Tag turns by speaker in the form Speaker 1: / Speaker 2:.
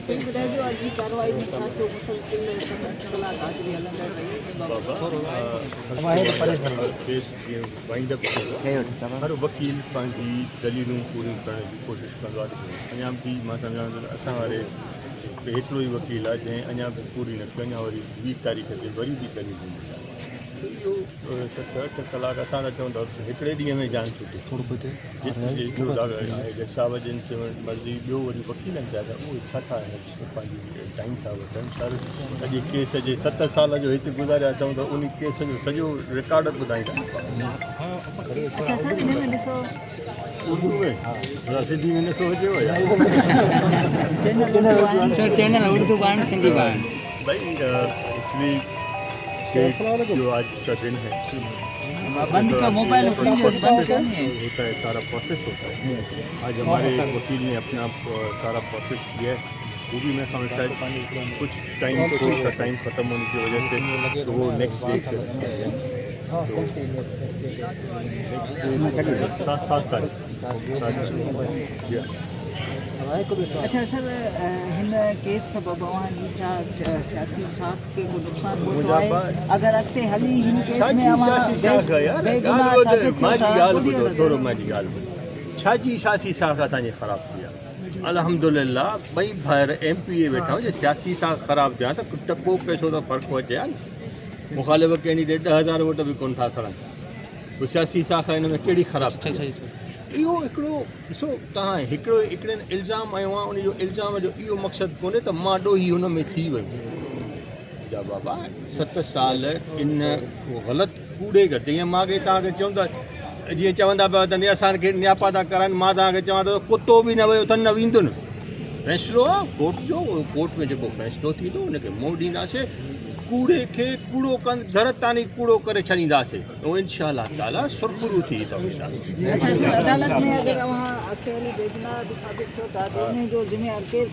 Speaker 1: सही ॿुधाइजो अॼु जी कार्रवाई में छा थियो मुसलसिल 7 कलाक हाज़िरी हलंदड़ रही
Speaker 2: केस जीअं वाइंड अप थियो हर वकील पंहिंजी दलीलूं पूरियूं करण जी कोशिशि कंदो आहे। अञा बि मां सम्झां थो असां वारे हिकिड़ो ई वकील आहे जंहिं अञा बि पूरी न कई, अञा वरी 20 तारीख़ ते वरी बि दलील ॾींदी आहे। इहो 7-8 कलाक असां त चवंदा हिकिड़े ॾींहं में जान छुटे जज साहिब जिन मर्ज़ी ॿियो वरी वकीलनि जा त उहे छा था पंहिंजी टाइम था वठनि। सर सॼे केस जे 7 साल जो हिते गुज़ारिया अथऊं त उन केस जो सॼो रिकॉर्ड ॿुधाईंदा।
Speaker 1: अच्छा सर इन में ॾिसो
Speaker 2: उर्दू में सिंधी में नथो हुजेव
Speaker 1: चैनल उर्दू बाण सिंधी बाण
Speaker 2: भाई एक्चुअली जो आज का दिन है
Speaker 1: बंद का मोबाइल
Speaker 2: होता है, सारा प्रोसेस होता है। आज हमारे वकील ने अपना सारा प्रोसेस किया है, वो भी मैं समझता है कुछ टाइम कोर्ट का टाइम ख़त्म होने की वजह से तो वो नेक्स्ट डे सात तारीख।
Speaker 1: अच्छा सर हिन केस सबब अवां छा सियासी साख के को नुक़सान पहुतो आहे अगर अॻिते हली हिन केस में
Speaker 2: छाजी सियासी साख असांजी ख़राब थी आहे। अल्हम्दुलिल्लाह ॿई भाइर MPA वेठा आहियूं। जे सियासी साख ख़राब थिया त टको पैसो त फ़र्क़ु अचे हा न। मुखालिफ़ कैंडिडेट 10,000 वोट बि कोन था खणनि, उहो सियासी साख हिन में कहिड़ी ख़राब थी। इहो हिकिड़ो ॾिसो तव्हां हिकिड़े इल्ज़ाम आयो आहे, उनजो इल्ज़ाम जो इहो मक़सदु कोन्हे त मां ॾोही हुन में थी वई। जा बाबा 7 साल इन ग़लति कूड़े घटि ईअं माॻे तव्हांखे चऊं था जीअं चवंदा पिया त असांखे नियापा था कराइनि, मां तव्हांखे चवां थो कुतो बि न वियो अथनि न वेंदो न। फ़ैसिलो आहे कोर्ट जो, कोर्ट में जेको फ़ैसिलो थींदो उनखे मोड़ ॾींदासीं। कूड़े खे कूड़ो कनि घर ताणी कूड़ो करे छॾींदासीं तो इंशाअल्लाह ताला सुरखुरू थी तो।
Speaker 1: अच्छा सर अदालत में अगर अवां अकेली बेगुनाह साबित थियो था तो इन जो ज़िम्मेवार केरु